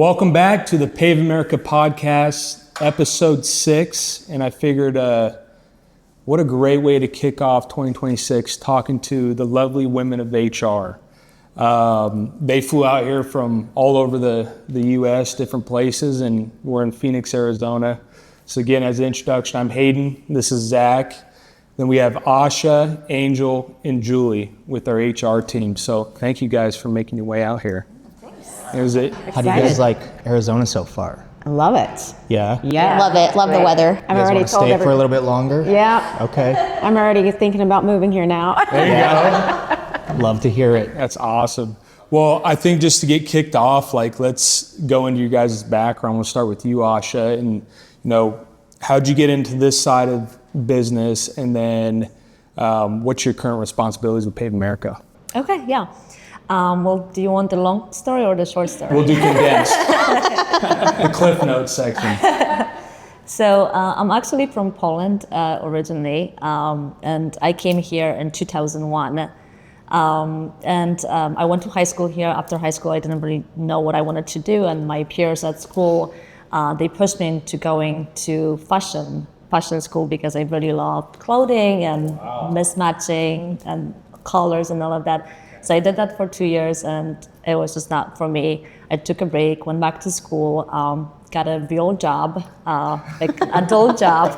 Welcome back to the Pave America podcast, episode 6. And I figured what a great way to kick off 2026, talking to the lovely women of HR. They flew out here from all over the U.S., different places, and we're in Phoenix, Arizona. So again, as an introduction, I'm Hayden. This is Zach. Then we have Asha, Angel, and Julie with our HR team. So thank you guys for making your way out here. Thanks. How do you guys like Arizona so far? I love it. Yeah? Yeah. Love it. Love the weather. I'm You guys already want to told stay for a little bit longer? Yeah. Okay. I'm already thinking about moving here now. There you go. Love to hear it. That's awesome. Well, I think just to get kicked off, let's go into your guys' background. We'll start with you, Asha, and how'd you get into this side of business, and then what's your current responsibilities with Pave America? Okay, yeah. Well, do you want the long story or the short story? We'll do condensed. The Cliff Notes section. So I'm actually from Poland originally, and I came here in 2001. I went to high school here. After high school, I didn't really know what I wanted to do, and my peers at school, they pushed me into going to fashion school because I really loved clothing and mismatching and colors and all of that. So I did that for 2 years, and it was just not for me. I took a break, went back to school, got a real job, like adult job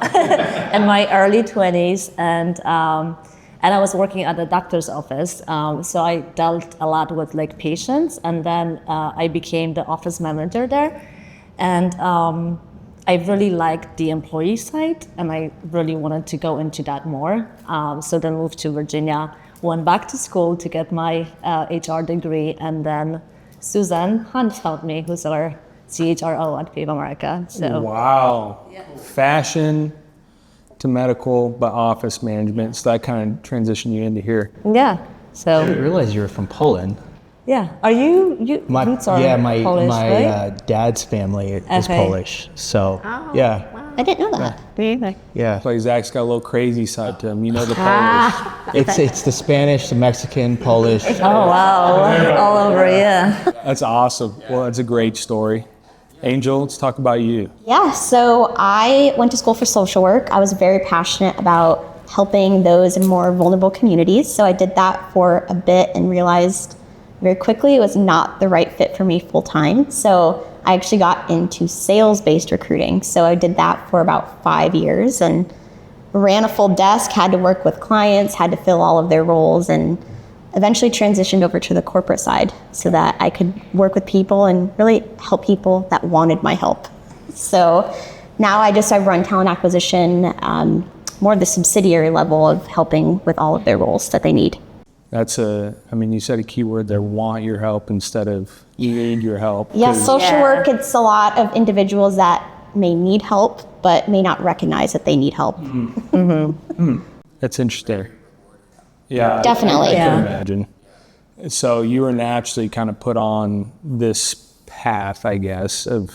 in my early 20s, and I was working at the doctor's office. So I dealt a lot with patients, and then I became the office manager there. And I really liked the employee side, and I really wanted to go into that more. So then moved to Virginia, went back to school to get my HR degree, and then Susan Hunt helped me, who's our CHRO at Pave America. So Wow. Yeah. Fashion to medical, but office management. So that kind of transitioned you into here. yeah. I didn't realize you were from Poland. Yeah. Are you roots are my Polish, right? dad's family is Okay. Polish. So, yeah. I didn't know that. Yeah. Like Zach's got a little crazy side to him. The Polish. It's the Spanish, the Mexican, Polish. Oh, wow. All over, yeah. That's awesome. Well, that's a great story. Angel, let's talk about you. Yeah, so I went to school for social work. I was very passionate about helping those in more vulnerable communities. So I did that for a bit and realized very quickly it was not the right fit for me full time. So I actually got into sales-based recruiting. So I did that for about 5 years and ran a full desk, had to work with clients, had to fill all of their roles, and eventually transitioned over to the corporate side so that I could work with people and really help people that wanted my help. So now I run talent acquisition, more of the subsidiary level of helping with all of their roles that they need. That's you said a key word there, want your help instead of need your help. Yeah, social work, it's a lot of individuals that may need help, but may not recognize that they need help. That's interesting. Yeah. Definitely. I can imagine. So you were naturally kind of put on this path, I guess, of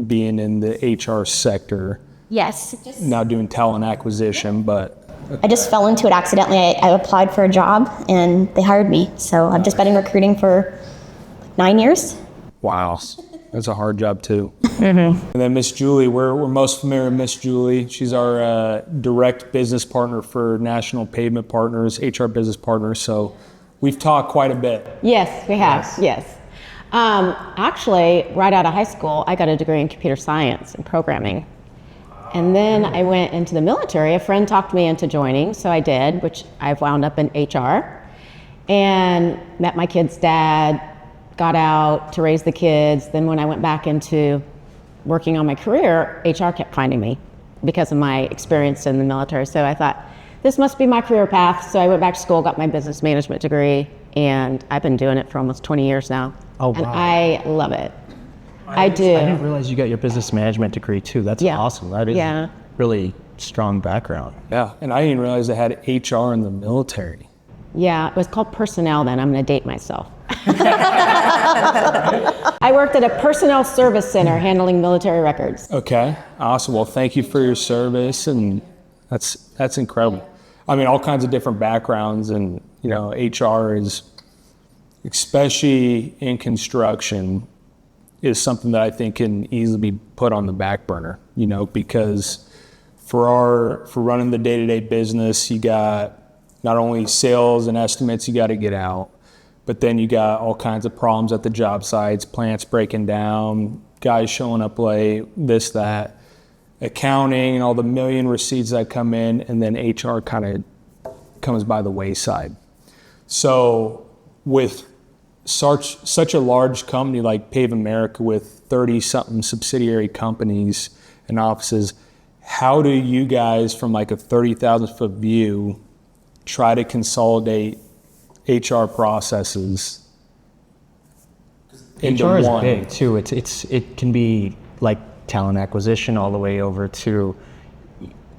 being in the HR sector. Yes. Now doing talent acquisition, but I just fell into it accidentally. I applied for a job and they hired me. So I've just been in recruiting for 9 years. wow, that's a hard job too. And then Miss Julie, we're most familiar with Miss Julie. She's our direct business partner for National Pavement Partners, HR business partner. So we've talked quite a bit. Yes, we have. Yes. Actually, right out of high school, I got a degree in computer science and programming. And then I went into the military. A friend talked me into joining, so I did, which I've wound up in HR. And met my kid's dad, got out to raise the kids. Then when I went back into working on my career, HR kept finding me because of my experience in the military. So I thought, this must be my career path. So I went back to school, got my business management degree, and I've been doing it for almost 20 years now. Oh, wow. And I love it. I do. I didn't realize you got your business management degree too. That's awesome. That is really strong background. Yeah, and I didn't realize they had HR in the military. Yeah, it was called personnel then. I'm going to date myself. I worked at a personnel service center handling military records. Okay, awesome. Well, thank you for your service, and that's incredible. All kinds of different backgrounds, and HR is, especially in construction, is something that I think can easily be put on the back burner, you know, because for running the day-to-day business, you got not only sales and estimates you got to get out, but then you got all kinds of problems at the job sites, plants breaking down, guys showing up late, this, that, accounting, and all the million receipts that come in, and then HR kind of comes by the wayside. So with such a large company like Pave America with 30-something subsidiary companies and offices, how do you guys, from like a 30,000-foot view, try to consolidate HR processes into HR is one? big too. It can be like talent acquisition all the way over to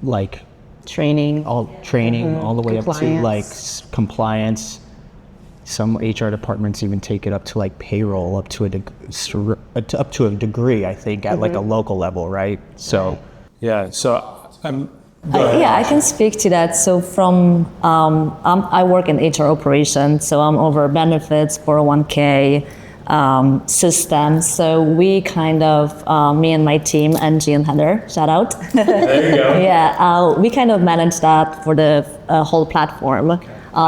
like Training. all the way up to like compliance. Some HR departments even take it up to like payroll, up to a degree, I think, at like a local level, right? So Yeah, so Yeah, I can speak to that. So I work in HR operations, so I'm over benefits, 401k, systems. So we kind of, me and my team, Angie and Heather, shout out. there you go. Yeah, we kind of manage that for the whole platform.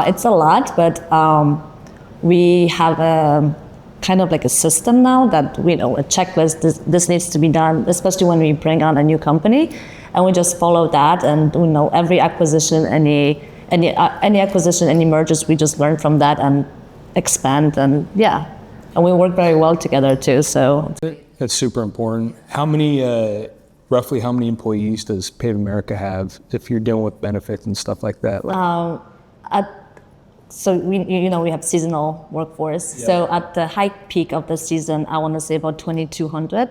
It's a lot, but we have a kind of like a system now that we know a checklist. This needs to be done, especially when we bring on a new company, and we just follow that. And we know every acquisition, any acquisition, any mergers, we just learn from that and expand. And yeah, and we work very well together too. So That's super important. Roughly how many employees does Pave America have if you're dealing with benefits and stuff like that? So we have seasonal workforce. Yeah. So at the high peak of the season, I want to say about 2,200.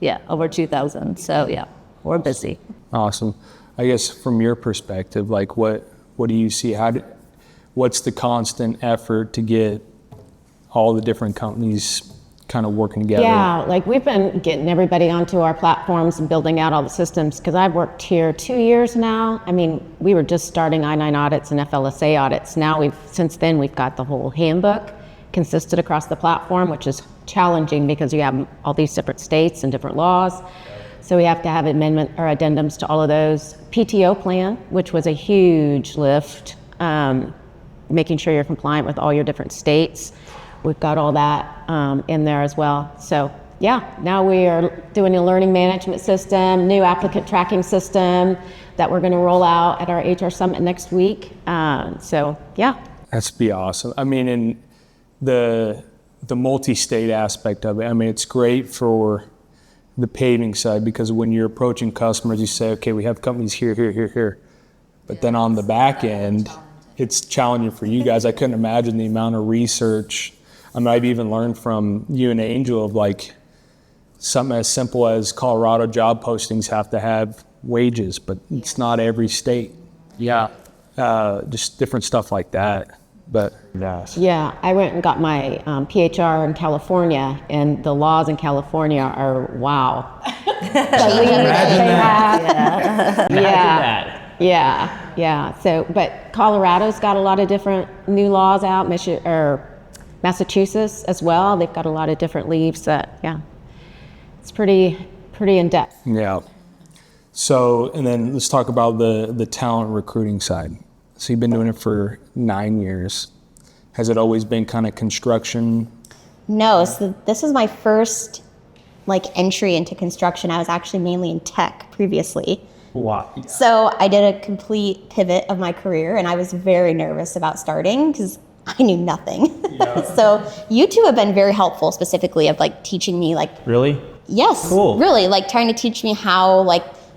Yeah, over 2,000. So yeah, we're busy. Awesome. I guess from your perspective, like what do you see? What's the constant effort to get all the different companies kind of working together? Yeah, like we've been getting everybody onto our platforms and building out all the systems, because I've worked here 2 years now. I mean, we were just starting I-9 audits and FLSA audits. Now since then we've got the whole handbook consistent across the platform, which is challenging because you have all these different states and different laws. So we have to have amendment or addendums to all of those. PTO plan, which was a huge lift, making sure you're compliant with all your different states. We've got all that in there as well. So yeah, now we are doing a learning management system, new applicant tracking system that we're going to roll out at our HR Summit next week. So yeah. That's be awesome. I mean, in the multi-state aspect of it, I mean, it's great for the paving side, because when you're approaching customers, you say, okay, we have companies here, here, here, here. But then on the back end, it's challenging for you guys. I couldn't imagine the amount of research. I mean, I've even learned from you and Angel of like something as simple as Colorado job postings have to have wages, but it's not every state. yeah, Just different stuff like that. But yes. Yeah, I went and got my PHR in California, and the laws in California are wow. Yeah. So, but Colorado's got a lot of different new laws out. Massachusetts as well. They've got a lot of different leaves that, yeah, it's pretty in depth. yeah. So, and then let's talk about the talent recruiting side. So you've been doing it for 9 years. Has it always been kind of construction? No, so this is my first entry into construction. I was actually mainly in tech previously. Wow. So I did a complete pivot of my career, and I was very nervous about starting because I knew nothing. Yeah. So you two have been very helpful, specifically of teaching me Really? Yes. Cool. Really, trying to teach me how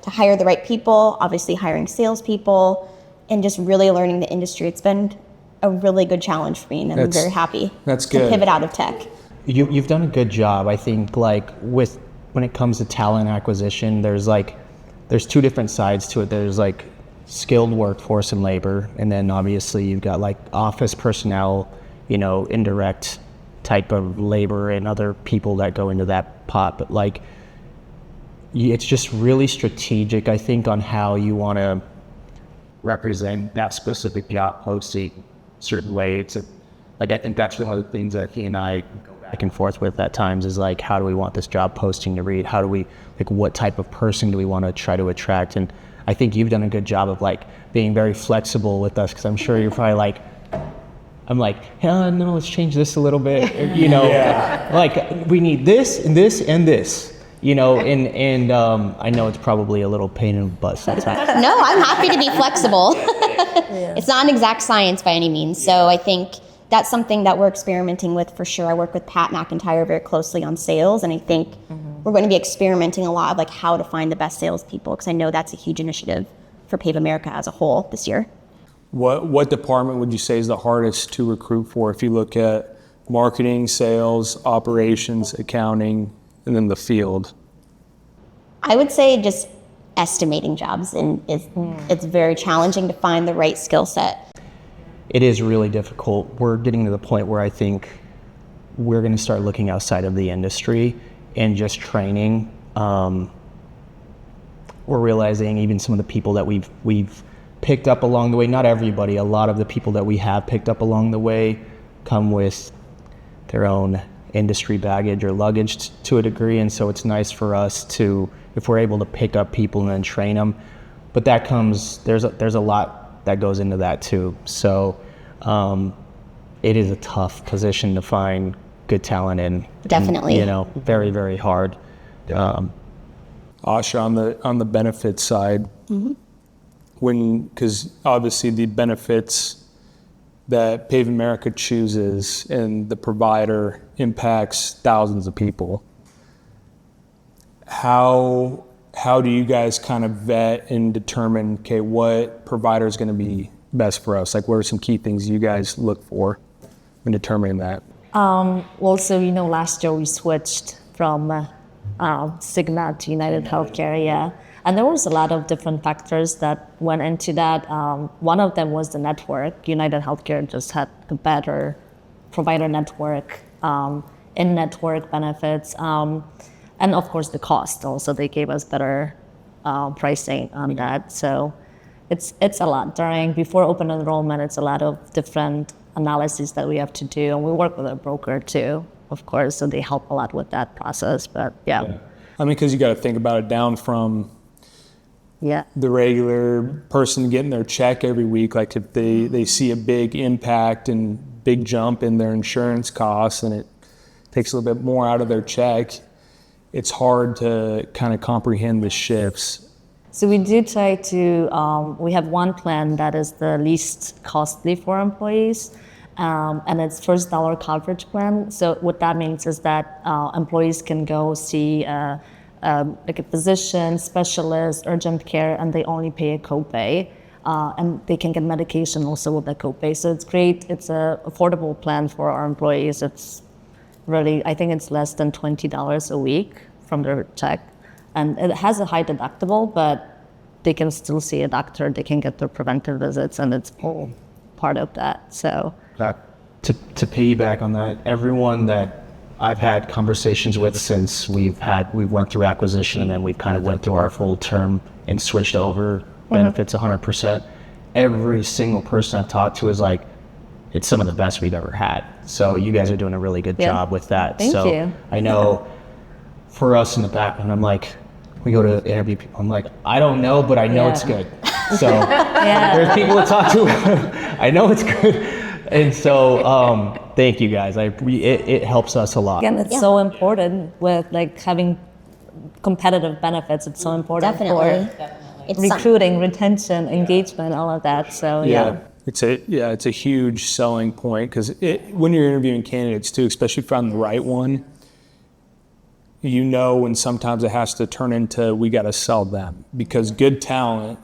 to hire the right people, obviously hiring salespeople, and just really learning the industry. It's been a really good challenge for me, and I'm very happy that's to good. pivot out of tech. You've done a good job, I think. When it comes to talent acquisition, there's two different sides to it. There's skilled workforce and labor, and then obviously you've got office personnel, indirect type of labor and other people that go into that pot. But it's just really strategic, I think, on how you want to represent that specific job posting certain way. I think that's one of the things that he and I go back and forth with at times is like, how do we want this job posting to read? How do we, like, what type of person do we want to try to attract? And I think you've done a good job of like being very flexible with us, because I'm sure you're probably like, I'm like, hey, no, let's change this a little bit, you know, like we need this and this and this, you know, and I know it's probably a little pain in the butt sometimes. No, I'm happy to be flexible. It's not an exact science by any means. So I think that's something that we're experimenting with for sure. I work with Pat McIntyre very closely on sales, and I think we're going to be experimenting a lot of like how to find the best salespeople, because I know that's a huge initiative for Pave America as a whole this year. What department would you say is the hardest to recruit for if you look at marketing, sales, operations, accounting, and then the field? I would say just estimating jobs, and it's very challenging to find the right skill set. It is really difficult. We're getting to the point where I think we're going to start looking outside of the industry and just training. We're realizing even some of the people that we've picked up along the way, not everybody, a lot of the people that we have picked up along the way come with their own industry baggage or luggage to a degree, and so it's nice for us to, if we're able to pick up people and then train them, but that comes, there's a lot that goes into that too. So it is a tough position to find good talent in. Definitely. And, you know, very, very hard. Asha, on the benefits side, because obviously the benefits that Pave America chooses and the provider impacts thousands of people. How do you guys kind of vet and determine, okay, what provider is going to be best for us? Like, what are some key things you guys look for in determining that? Well, so, you know, last year we switched from Cigna to United Healthcare, yeah. And there was a lot of different factors that went into that. One of them was the network. United Healthcare just had a better provider network, in-network benefits, and of course the cost also. They gave us better pricing on that. So it's a lot. Before open enrollment, it's a lot of different analyses that we have to do. And we work with a broker too, of course, so they help a lot with that process, but yeah. I mean, because you got to think about it down from the regular person getting their check every week. Like if they see a big impact and big jump in their insurance costs and it takes a little bit more out of their check, it's hard to kind of comprehend the shifts. So we do try to, we have one plan that is the least costly for employees, and it's first dollar coverage plan. So what that means is that employees can go see like a physician, specialist, urgent care, and they only pay a copay. And they can get medication also with a copay. So it's great. It's an affordable plan for our employees. It's really, I think it's less than $20 a week from their check. And it has a high deductible, but they can still see a doctor. They can get their preventive visits, and it's all part of that. So to piggyback on that, everyone that I've had conversations with since we went through acquisition and then we've kind of went through our full term and switched over benefits 100%. Every single person I've talked to is like, it's some of the best we've ever had. So you guys are doing a really good job with that. Thank you. I know for us in the background, I'm like, we go to interview people, I'm like, I don't know, but I know it's good. So there's people to talk to, I know it's good. And so thank you guys. It helps us a lot. Again, it's so important with like having competitive benefits. It's so important for recruiting, retention, engagement, all of that. So it's a huge selling point, because when you're interviewing candidates too, especially if you find the right one, you know, when sometimes it has to turn into, we got to sell them, because good talent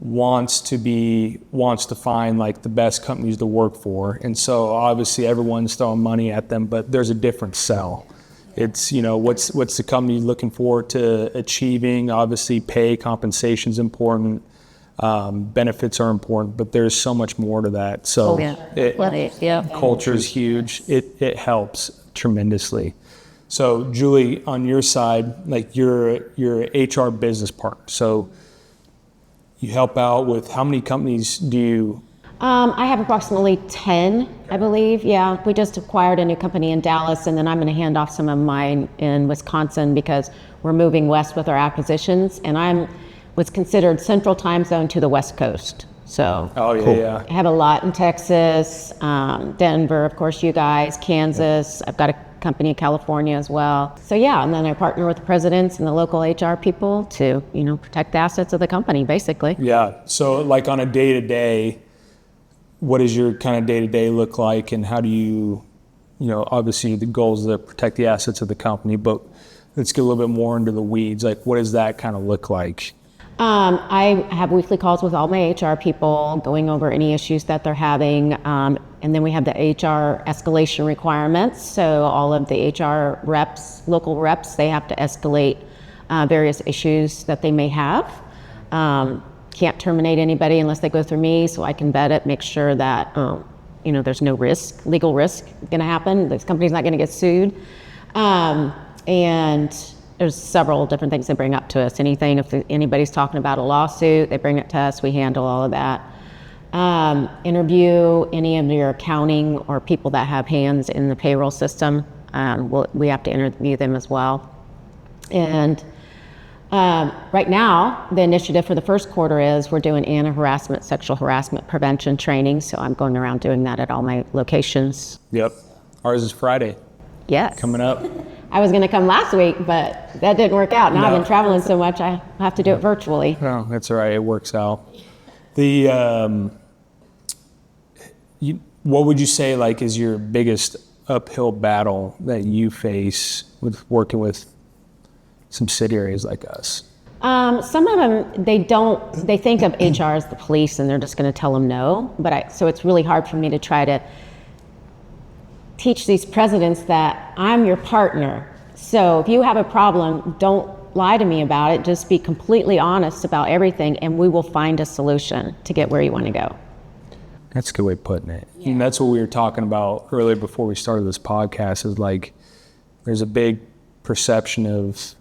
wants to find like the best companies to work for. And so obviously everyone's throwing money at them, but there's a different sell. It's, you know, what's the company looking forward to achieving? Obviously pay, compensation is important, benefits are important, but there's so much more to that. So culture is huge. It helps tremendously. So Julie, on your side, like you're HR business partner. So you help out with, how many companies do you I have approximately 10, I believe. Yeah, we just acquired a new company in Dallas, and then I'm going to hand off some of mine in Wisconsin because we're moving west with our acquisitions, and I'm what's considered central time zone to the West Coast. So Oh yeah, yeah. I have a lot in Texas, Denver, of course, you guys, Kansas. I've got a company in California as well. So yeah, and then I partner with the presidents and the local HR people to, protect the assets of the company, basically. Yeah. So like on a day-to-day, what does your kind of day-to-day look like, and how do you, obviously the goal is to protect the assets of the company, but let's get a little bit more into the weeds. Like, what does that kind of look like? I have weekly calls with all my HR people, going over any issues that they're having. And then we have the HR escalation requirements. So all of the HR reps, local reps, they have to escalate various issues that they may have. Can't terminate anybody unless they go through me, so I can vet it, make sure that there's no legal risk going to happen. This company's not going to get sued. And there's several different things they bring up to us. Anything, if anybody's talking about a lawsuit, they bring it to us, we handle all of that. Interview any of your accounting or people that have hands in the payroll system. We have to interview them as well. And right now, the initiative for the first quarter is we're doing anti-harassment, sexual harassment prevention training. So I'm going around doing that at all my locations. Yep. Ours is Friday. Yes. Coming up. I was going to come last week, but that didn't work out. Now I've been traveling so much, I have to do it virtually. No, that's all right. It works out. What would you say is your biggest uphill battle that you face with working with subsidiaries like us? Some of them, they think of HR as the police and they're just going to tell them no. So it's really hard for me to try to teach these presidents that I'm your partner. So if you have a problem, don't lie to me about it. Just be completely honest about everything, and we will find a solution to get where you want to go. That's a good way of putting it. Yeah. And that's what we were talking about earlier before we started this podcast, is there's a big perception of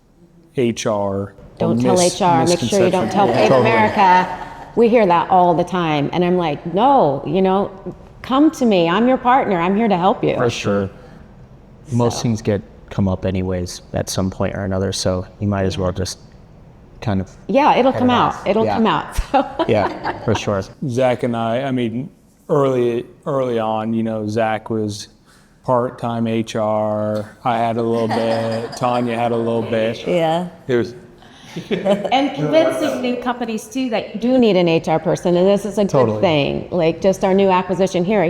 HR. Don't tell HR. Make sure you don't tell Pave America. We hear that all the time. And I'm like, no, come to me. I'm your partner. I'm here to help you. For sure. Most things come up anyways at some point or another, so you might as well just kind of... Yeah, it'll come out. It'll come out. So. Yeah, for sure. Zach and I early on, Zach was part-time HR. I had a little bit. Tanya had a little bit. Yeah. It was... And convincing new companies too that you do need an HR person, and this is a good thing. Like just our new acquisition here,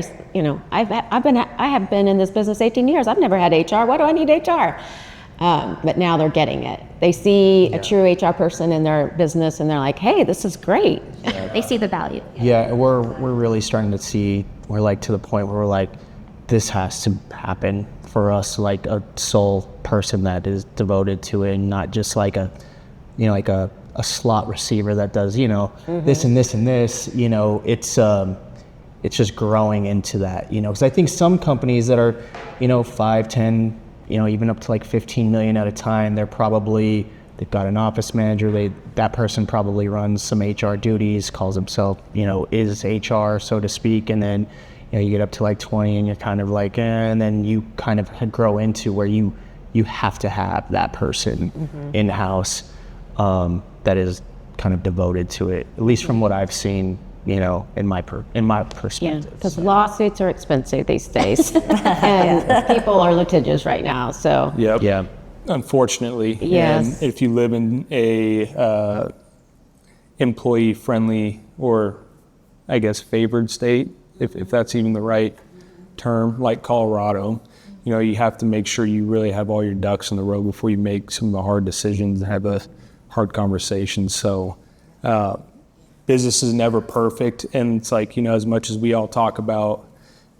I have been in this business 18 years. I've never had HR. Why do I need HR? But now they're getting it. They see a true HR person in their business, and they're like, "Hey, this is great." They see the value. Yeah, we're really starting to see. We're to the point where we're like, this has to happen for us. Like a sole person that is devoted to it, and not just like a slot receiver that does, this and this and this, it's just growing into that, because I think some companies that are, 5, 10, even up to 15 million at a time, they've got an office manager, that person probably runs some HR duties, calls himself, is HR, so to speak, and then, you get up to 20 and you're kind of and then you kind of grow into where you have to have that person in-house. That is kind of devoted to it, at least from what I've seen, in my perspective. Yeah, because lawsuits are expensive these days, and people are litigious right now. So Yep. Yeah. Unfortunately. Yes. And if you live in a employee-friendly or, I guess, favored state, if that's even the right term, like Colorado, you have to make sure you really have all your ducks in the row before you make some of the hard decisions and have a hard conversations. So business is never perfect, and it's as much as we all talk about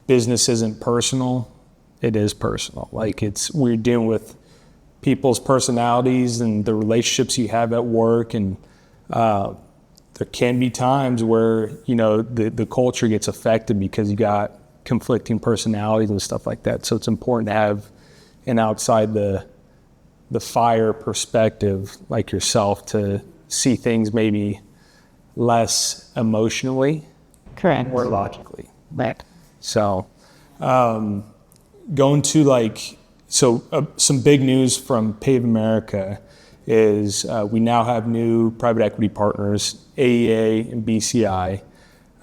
business isn't personal, it is personal. We're dealing with people's personalities and the relationships you have at work, and there can be times where the culture gets affected because you got conflicting personalities and stuff like that. So it's important to have an outside the fire perspective like yourself to see things maybe less emotionally Correct. more logically. Right. So, going to some big news from Pave America is we now have new private equity partners, AEA and BCI.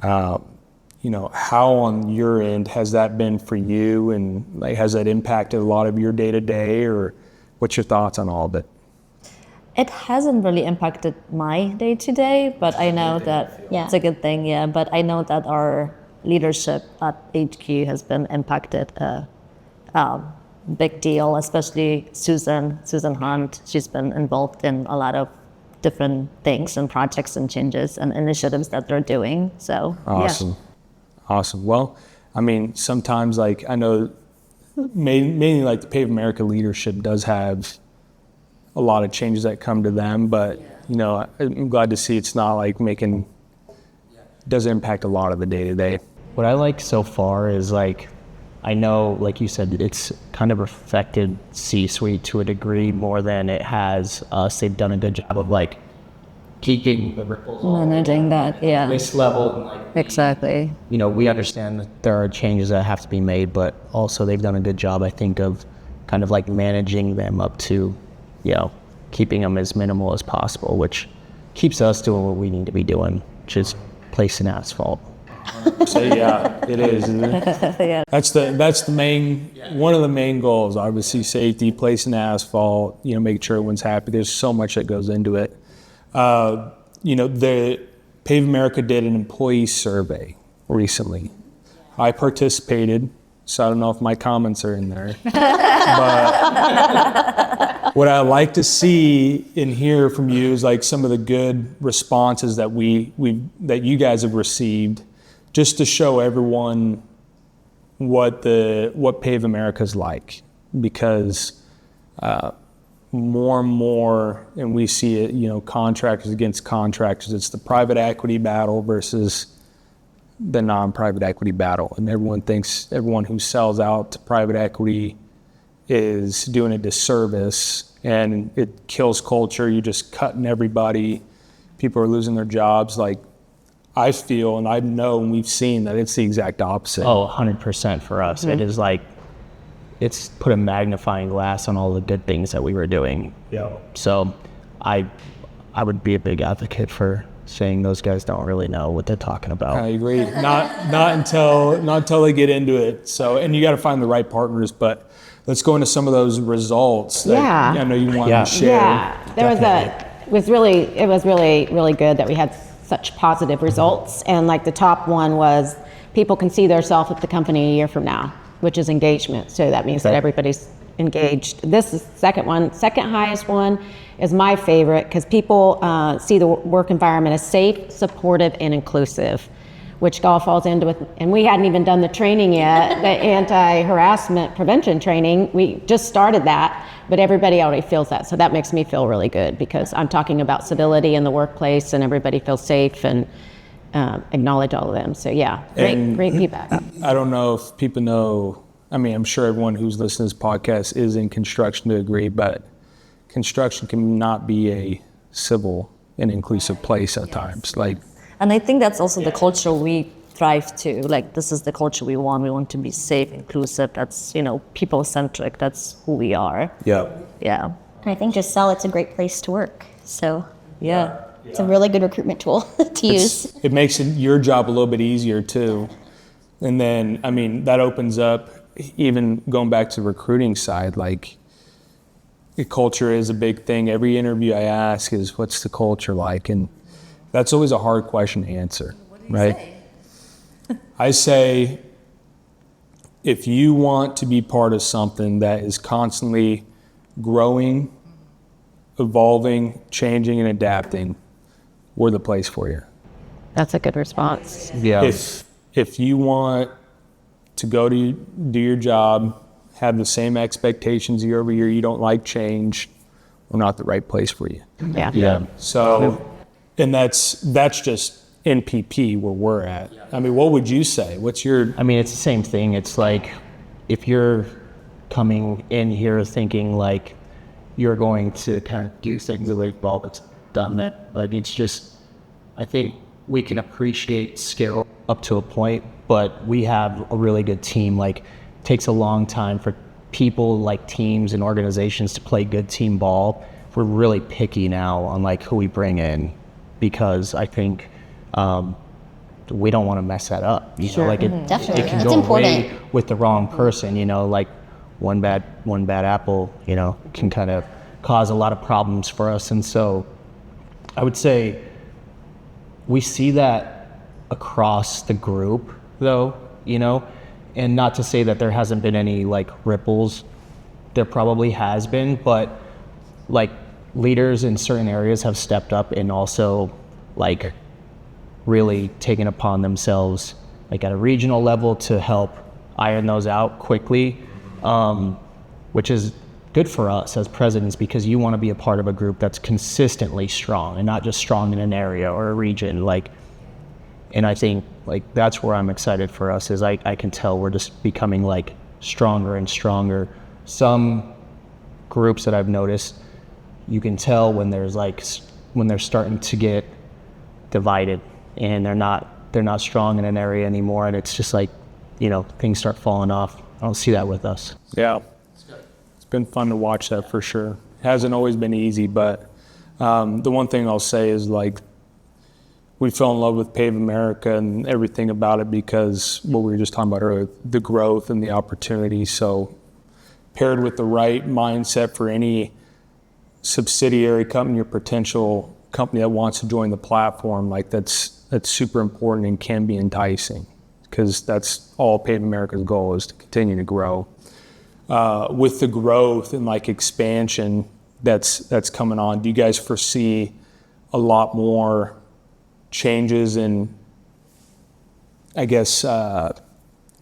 How on your end has that been for you, and has that impacted a lot of your day to day, or what's your thoughts on all of it? It hasn't really impacted my day to day, but I know that it's a good thing. Yeah, but I know that our leadership at HQ has been impacted big deal, especially Susan Hunt. She's been involved in a lot of different things and projects and changes and initiatives that they're doing. So Awesome. Well, sometimes I know mainly the Pave America leadership does have a lot of changes that come to them, but I'm glad to see it's not doesn't impact a lot of the day to day. What I like so far is I know, like you said, it's kind of affected C-suite to a degree more than it has us. They've done a good job of keeping the ripples managing that, this level. Exactly. We understand that there are changes that have to be made, but also they've done a good job, I think, of kind of managing them up to, keeping them as minimal as possible, which keeps us doing what we need to be doing, which is placing asphalt. So it is, isn't it? That's the main one of the main goals. Obviously, safety, placing asphalt, making sure everyone's happy. There's so much that goes into it. The Pave America did an employee survey recently. I participated, so I don't know if my comments are in there. But what I like to see and hear from you is some of the good responses that that you guys have received, just to show everyone what Pave America is like, because more and more, and we see it, contractors against contractors. It's the private equity battle versus the non-private equity battle, and everyone thinks everyone who sells out to private equity is doing a disservice, and it kills culture. You're just cutting everybody. People are losing their jobs. I feel, and I know, and we've seen that it's the exact opposite. Oh, 100% for us. Mm-hmm. It is it's put a magnifying glass on all the good things that we were doing. Yeah. So I would be a big advocate for saying those guys don't really know what they're talking about. I agree. Not until they get into it. So, and you got to find the right partners, but let's go into some of those results that I know you want to share. Yeah. It was really good that we had such positive results, and the top one was people can see themselves at the company a year from now, which is engagement. So that means that everybody's engaged. This is the second one. Second highest one is my favorite, because people see the work environment as safe, supportive, and inclusive, which all falls into it. And we hadn't even done the training yet, the anti-harassment prevention training. We just started that, but everybody already feels that. So that makes me feel really good, because I'm talking about civility in the workplace, and everybody feels safe and acknowledge all of them. So great feedback. I don't know if people know, I'm sure everyone who's listening to this podcast is in construction to agree, but construction cannot be a civil and inclusive place at times. And I think that's also the culture we thrive to. This is the culture we want. We want to be safe, inclusive. That's, people-centric. That's who we are. Yeah. Yeah. And I think just sell, it's a great place to work. So it's a really good recruitment tool to use. It makes your job a little bit easier too. And then, that opens up, even going back to the recruiting side, the culture is a big thing. Every interview I ask is, what's the culture like? And that's always a hard question to answer, right? I say, if you want to be part of something that is constantly growing, evolving, changing, and adapting, we're the place for you. That's a good response. Yeah. If you want to go to do your job, have the same expectations year over year, you don't like change, we're not the right place for you. Yeah. So, and that's just NPP where we're at. What would you say? What's your... it's the same thing. It's if you're coming in here thinking you're going to kind of do things the way it's done that, it's just, I think we can appreciate skill up to a point, but we have a really good team. Like, it takes a long time for people, like teams and organizations, to play good team ball. We're really picky now on like who we bring in, because I think we don't want to mess that up. You know, like Definitely. it can It's go important. away with the wrong person. You know, like one bad apple, you know, can kind of cause a lot of problems for us. And so I would say we see that across the group, though, you know, and not to say that there hasn't been any like ripples. There probably has been, but like leaders in certain areas have stepped up and also like really taken upon themselves, like at a regional level, to help iron those out quickly, which is good for us as presidents, because you want to be a part of a group that's consistently strong and not just strong in an area or a region. Like, and I think like that's where I'm excited for us, is I can tell we're just becoming like stronger and stronger. Some groups that I've noticed, you can tell when when they're starting to get divided and they're not strong in an area anymore, and it's just like, you know, things start falling off. I don't see that with us. Yeah. It's been fun to watch that for sure. It hasn't always been easy, but the one thing I'll say is like we fell in love with Pave America and everything about it because what we were just talking about earlier, the growth and the opportunity. So paired with the right mindset for any subsidiary company or potential company that wants to join the platform, like that's super important and can be enticing, because that's all Pave America's goal, is to continue to grow. With the growth and like expansion that's coming on, do you guys foresee a lot more changes in, I guess,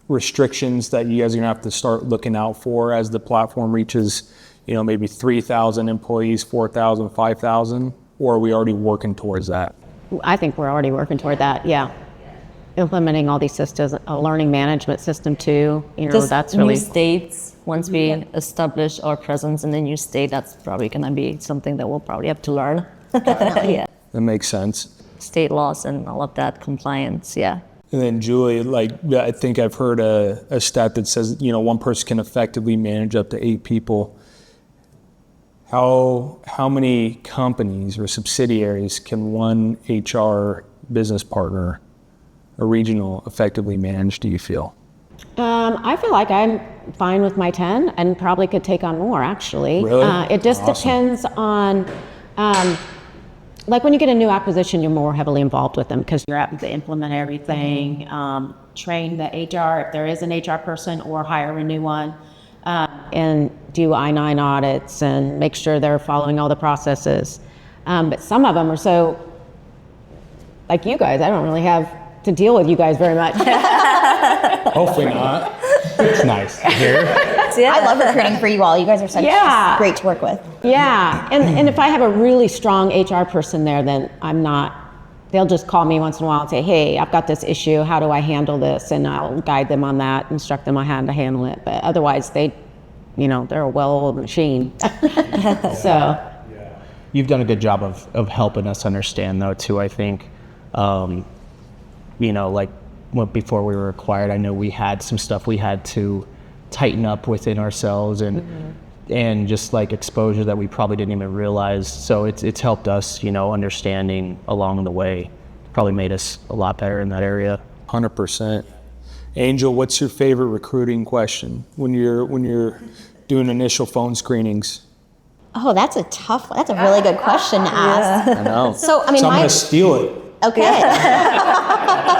restrictions that you guys are gonna have to start looking out for as the platform reaches, you know, maybe 3,000 employees, 4,000, 5,000, or are we already working towards that? I think we're already working toward that, yeah. Implementing all these systems, a learning management system too, you know, Just that's really... new states, once we establish our presence in the new state, that's probably going to be something that we'll probably have to learn. Yeah. That makes sense. State laws and all of that compliance, yeah. And then Julie, like I think I've heard a stat that says, you know, one person can effectively manage up to 8 people. How many companies or subsidiaries can one HR business partner, a regional, effectively manage, do you feel? I feel like I'm fine with my 10 and probably could take on more, actually. Really? It just Awesome. depends on, like when you get a new acquisition, you're more heavily involved with them because you're having to implement everything, train the HR, if there is an HR person, or hire a new one, and do I-9 audits and make sure they're following all the processes. But some of them are so, like you guys, I don't really have to deal with you guys very much. Hopefully not. It's nice to hear. I love recruiting for you all. You guys are such Yeah. great to work with. Yeah, and if I have a really strong HR person there, then they'll just call me once in a while and say, hey, I've got this issue, how do I handle this? And I'll guide them on that, instruct them on how to handle it. But otherwise, they're a well-oiled machine. So. You've done a good job of helping us understand, though, too, I think. Like before we were acquired, I know we had some stuff we had to tighten up within ourselves and just like exposure that we probably didn't even realize. So it's helped us, understanding along the way. Probably made us a lot better in that area. 100%. Angel, what's your favorite recruiting question when you're doing initial phone screenings? Oh, that's a tough one. That's a really good question to ask. I know. So, I mean, I'm going to steal it. Okay.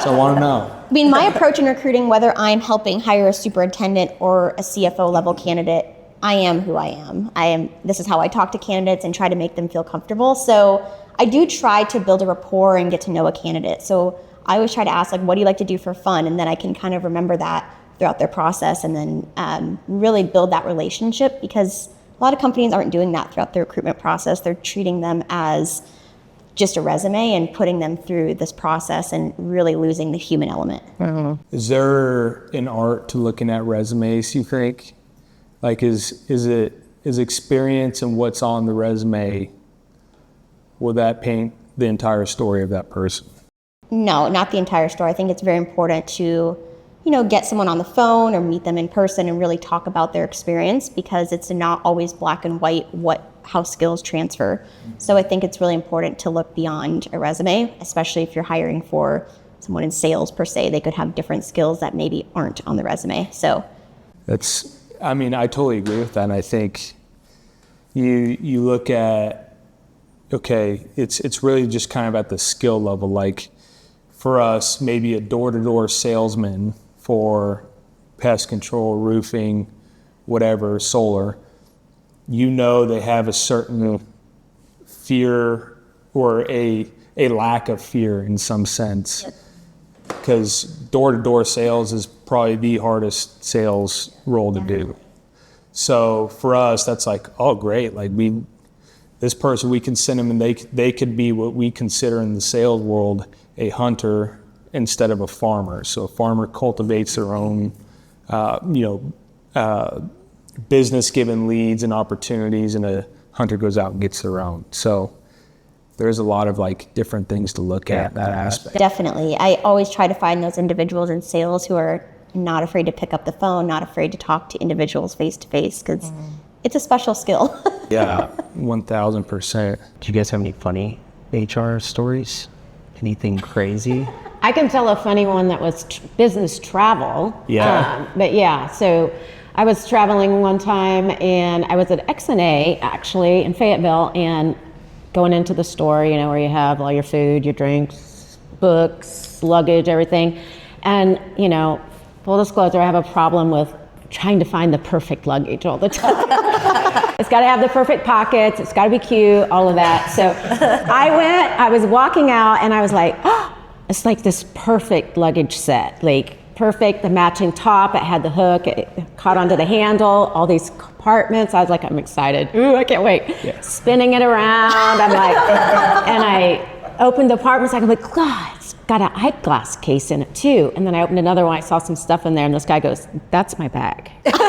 So I want to know. I mean, my approach in recruiting, whether I'm helping hire a superintendent or a CFO level candidate, I am who I am. This is how I talk to candidates and try to make them feel comfortable. So I do try to build a rapport and get to know a candidate. So I always try to ask, like, what do you like to do for fun? And then I can kind of remember that throughout their process and then really build that relationship, because a lot of companies aren't doing that throughout the recruitment process. They're treating them as just a resume and putting them through this process and really losing the human element. Is there an art to looking at resumes, you think? Like, is experience and what's on the resume, will that paint the entire story of that person? No, not the entire story. I think it's very important to, get someone on the phone or meet them in person and really talk about their experience, because it's not always black and white how skills transfer. So I think it's really important to look beyond a resume, especially if you're hiring for someone in sales per se. They could have different skills that maybe aren't on the resume. So I totally agree with that. And I think you look at, okay, it's really just kind of at the skill level. Like for us, maybe a door-to-door salesman for pest control, roofing, whatever, solar, they have a certain fear or a lack of fear in some sense. Because door-to-door sales is probably the hardest sales role to do. So for us, that's like, oh, great. Like this person, we can send them and they could be what we consider in the sales world a hunter instead of a farmer. So a farmer cultivates their own, business given leads and opportunities, and a hunter goes out and gets their own. So there's a lot of different things to look at that aspect. Definitely. I always try to find those individuals in sales who are not afraid to pick up the phone, not afraid to talk to individuals face to face, because it's a special skill. Yeah, 1,000%. Do you guys have any funny HR stories? Anything crazy? I can tell a funny one that was business travel. Yeah. So I was traveling one time, and I was at XNA actually in Fayetteville, and going into the store, where you have all your food, your drinks, books, luggage, everything. And, full disclosure, I have a problem with trying to find the perfect luggage all the time. It's got to have the perfect pockets. It's got to be cute, all of that. So I was walking out, and I was like, oh, it's like this perfect luggage set, perfect, the matching top. It had the hook, it caught onto the handle, all these compartments. I was like, I'm excited. Ooh, I can't wait. Yeah. Spinning it around. I'm like, and I opened the compartments. I'm like, God, it's got an eyeglass case in it too. And then I opened another one. I saw some stuff in there, and this guy goes, that's my bag. I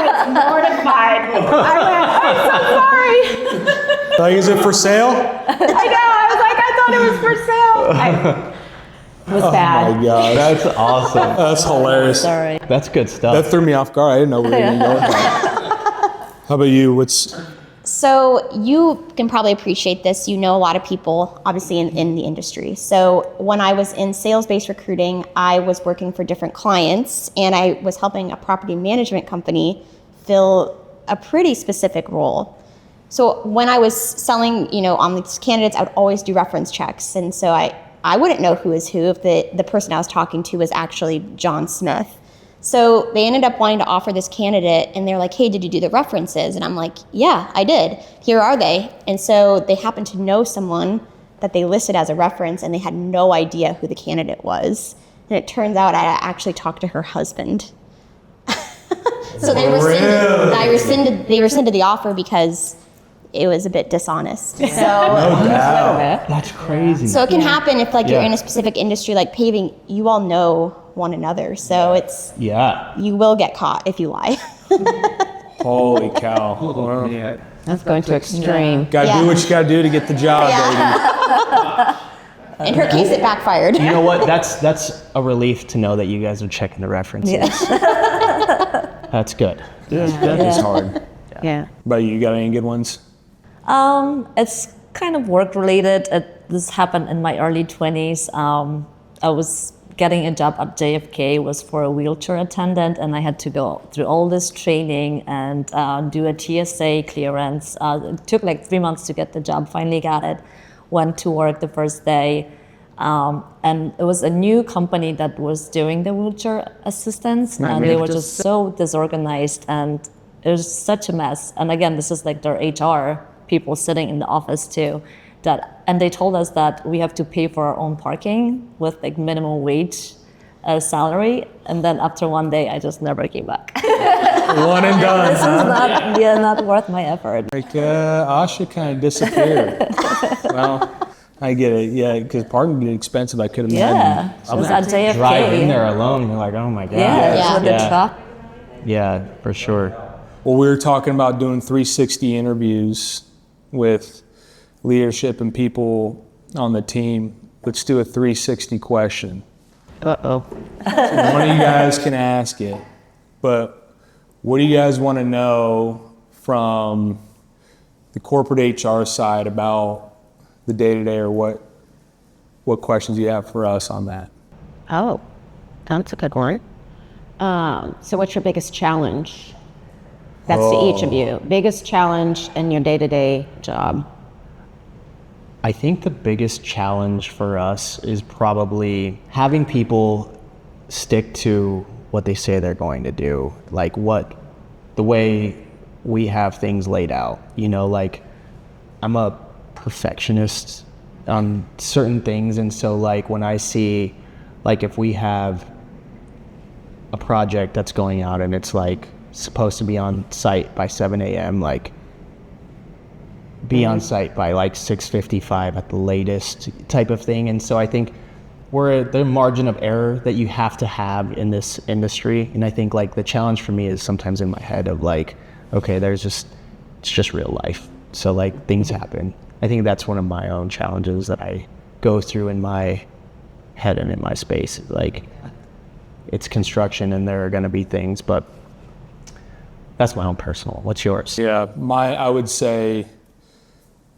was mortified. I went, I'm so sorry. Like, is it for sale? I know. I was like, I thought it was for sale. It was bad. Oh my gosh. That's awesome. That's hilarious. Sorry. That's good stuff. That threw me off guard. I didn't know where you were going with that. How about you? So you can probably appreciate this. You know a lot of people, obviously, in the industry. So when I was in sales-based recruiting, I was working for different clients, and I was helping a property management company fill a pretty specific role. So when I was selling, on these candidates, I would always do reference checks. And so I wouldn't know who is who if the person I was talking to was actually John Smith. So they ended up wanting to offer this candidate, and they're like, hey, did you do the references? And I'm like, yeah, I did. Here are they. And so they happened to know someone that they listed as a reference, and they had no idea who the candidate was. And it turns out I actually talked to her husband. So they rescinded the offer because it was a bit dishonest. So That's crazy. So it can happen if you're in a specific industry like paving, you all know one another. So you will get caught if you lie. Holy cow. Yeah. That's going to extreme. Gotta do what you gotta do to get the job, baby. In her case, it backfired. You know what? That's a relief to know that you guys are checking the references. That's good. That is hard. Yeah. But you got any good ones? It's kind of work related. This happened in my early 20s. I was getting a job at JFK, was for a wheelchair attendant, and I had to go through all this training and do a TSA clearance. It took 3 months to get the job, finally got it, went to work the first day. And it was a new company that was doing the wheelchair assistance, and they were just so disorganized, and it was such a mess. And again, this is their HR people sitting in the office too. And they told us that we have to pay for our own parking with minimum wage salary. And then after one day, I just never came back. One and done. This is not worth my effort. Asha kind of disappeared. Well, I get it. Yeah, because parking would be expensive. I could imagine. Yeah, I was at JFK. Drive in there alone, you're like, oh my God. With the truck. Yeah, for sure. Well, we were talking about doing 360 interviews with leadership and people on the team, let's do a 360 question. Uh-oh. One of you guys can ask it, but what do you guys want to know from the corporate HR side about the day-to-day, or what questions you have for us on that? Oh, that's a good one. So what's your biggest challenge? That's to each of you. Biggest challenge in your day-to-day job. I think the biggest challenge for us is probably having people stick to what they say they're going to do. Like the way we have things laid out. You know, like I'm a perfectionist on certain things, and so like when I see, like if we have a project that's going out and it's like supposed to be on site by 7 a.m., like be on site by like 6:55 at the latest type of thing. And so I think we're at the margin of error that you have to have in this industry. And I think like the challenge for me is sometimes in my head of like, okay, it's just real life. So like things happen. I think that's one of my own challenges that I go through in my head and in my space. Like it's construction and there are going to be things, but that's my own personal. What's yours? Yeah, I would say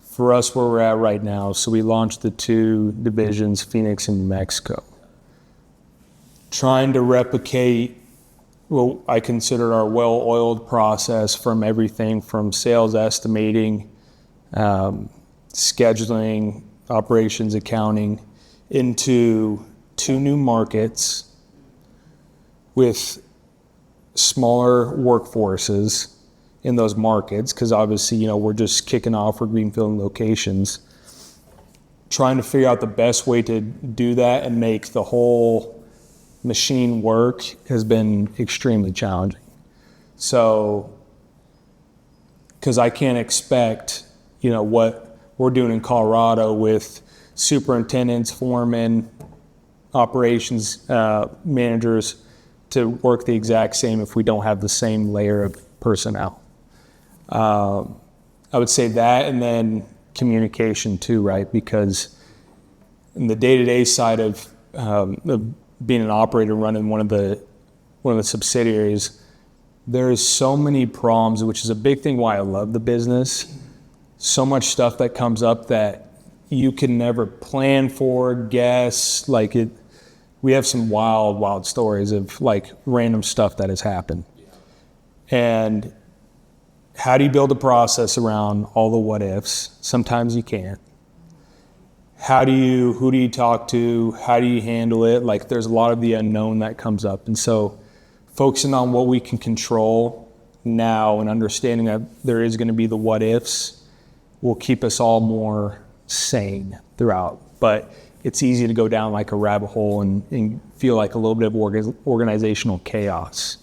for us where we're at right now, so we launched the 2 divisions, Phoenix and New Mexico. Trying to replicate what I consider our well-oiled process from everything from sales estimating, scheduling, operations, accounting, into 2 new markets with smaller workforces in those markets, because obviously, you know, we're just kicking off, we're greenfield locations. Trying to figure out the best way to do that and make the whole machine work has been extremely challenging. So, because I can't expect, you know, what we're doing in Colorado with superintendents, foremen, operations managers to work the exact same if we don't have the same layer of personnel. I would say that, and then communication too, right? Because in the day-to-day side of being an operator running one of the subsidiaries, there is so many problems, which is a big thing why I love the business. So much stuff that comes up that you can never plan for, guess. Like we have some wild stories of like random stuff that has happened. And how do you build a process around all the what ifs? Sometimes you can't. Who do you talk to? How do you handle it? Like there's a lot of the unknown that comes up. And so focusing on what we can control now and understanding that there is going to be the what ifs will keep us all more sane throughout. But it's easy to go down like a rabbit hole and feel like a little bit of organizational chaos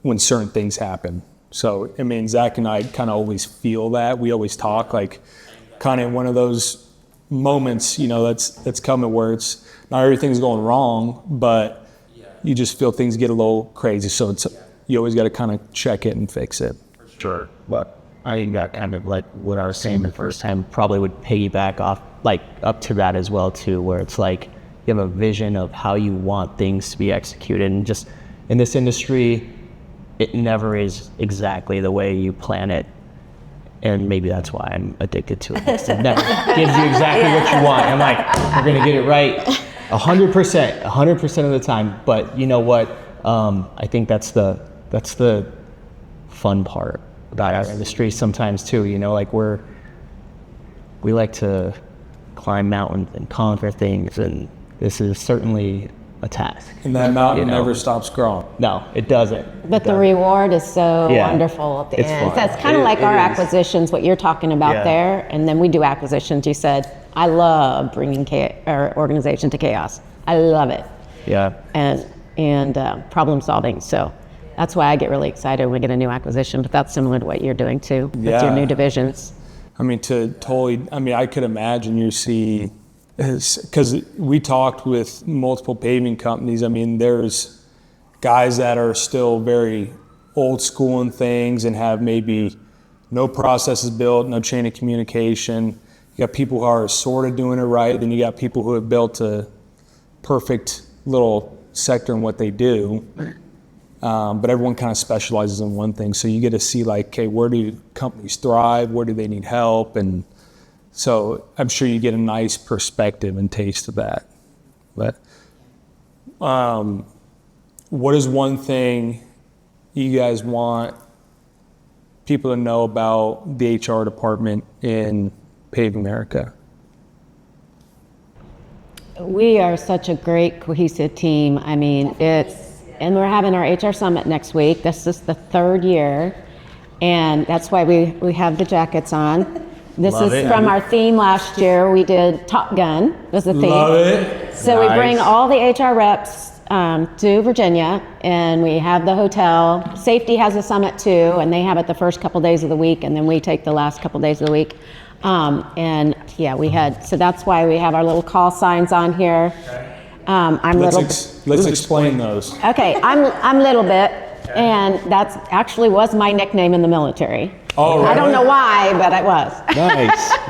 when certain things happen. So, I mean, Zach and I kind of always feel that. We always talk like kind of one of those moments, you know, that's coming where it's not everything's going wrong, but you just feel things get a little crazy. So you always got to kind of check it and fix it. Sure. But I got kind of like what I was saying the first time, probably would piggyback off like up to that as well too, where it's like you have a vision of how you want things to be executed. And just in this industry, it never is exactly the way you plan it. And maybe that's why I'm addicted to it. It never gives you exactly what you want. I'm like, we're going to get it right 100% of the time. But you know what? I think that's the fun part about our industry sometimes too. You know, like we like to climb mountains and conquer things, and this is certainly a task. And that mountain never stops growing. No, it doesn't. But the reward is so wonderful at the end. Fun. So it's kind of like our acquisitions, what you're talking about there. And then we do acquisitions. You said, I love bringing our organization to chaos. I love it. Yeah. And problem solving. So that's why I get really excited when we get a new acquisition. But that's similar to what you're doing too with your new divisions. I mean, I could imagine you see, because we talked with multiple paving companies. I mean, there's guys that are still very old school in things and have maybe no processes built, no chain of communication. You got people who are sort of doing it right, then you got people who have built a perfect little sector in what they do. But everyone kind of specializes in one thing. So you get to see like, okay, where do companies thrive? Where do they need help? And so I'm sure you get a nice perspective and taste of that. But what is one thing you guys want people to know about the HR department in Pave America? We are such a great cohesive team. I mean, and we're having our HR Summit next week. This is the 3rd year, and that's why we have the jackets on. This Love is it. from our theme last year. We did Top Gun was the theme. Love it. So we bring Nice. all the HR reps to Virginia, and we have the hotel. Safety has a summit too, and they have it the first couple days of the week, and then we take the last couple days of the week. And yeah, so that's why we have our little call signs on here. Let's explain those. Okay, I'm Little Bit, and that's actually was my nickname in the military. Oh, I don't really? know why, but it was.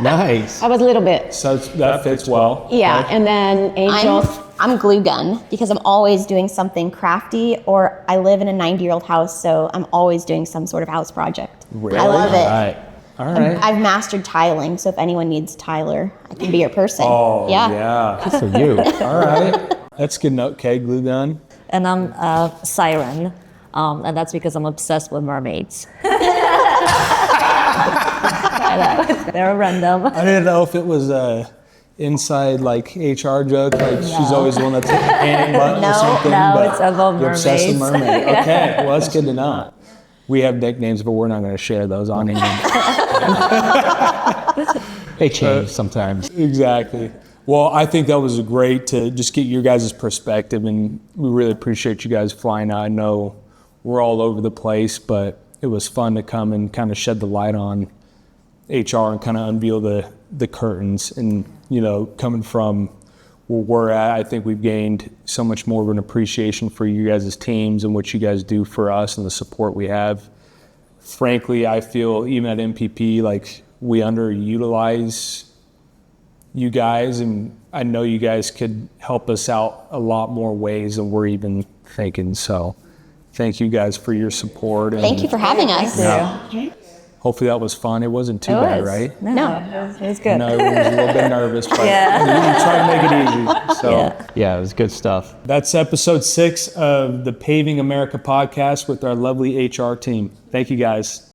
Nice. I was Little Bit. So that fits well. Yeah, and then Angel. I'm glue gun because I'm always doing something crafty, or I live in a 90-year-old house, so I'm always doing some sort of house project. Really? I love it. All right. I've mastered tiling, so if anyone needs tiler, I can be your person. Oh, yeah. Good for you. All right. That's good enough. Okay, glue gun. And I'm a siren, and that's because I'm obsessed with mermaids. They're random. I didn't know if it was a inside like HR joke, like she's always the one that's hitting the panic button or something. No, but it's about you're obsessed with mermaids. mermaid. Okay, well that's good to know. We have nicknames, but we're not going to share those on here. They change sometimes. Exactly. Well, I think that was great to just get your guys' perspective, and we really appreciate you guys flying out. I know we're all over the place, but it was fun to come and kind of shed the light on HR and kind of unveil the curtains. And, you know, coming from where we're at, I think we've gained so much more of an appreciation for you guys' teams and what you guys do for us and the support we have. Frankly, I feel even at MPP, like we underutilize you guys, and I know you guys could help us out a lot more ways than we're even thinking. So thank you guys for your support. And Thank you for having us. hopefully that was fun. It wasn't too bad, right? No, it was good. No, I was a little bit nervous, but Yeah. we tried to make it easy. So Yeah, it was good stuff. that's episode 6 of the Paving America podcast with our lovely HR team. Thank you guys.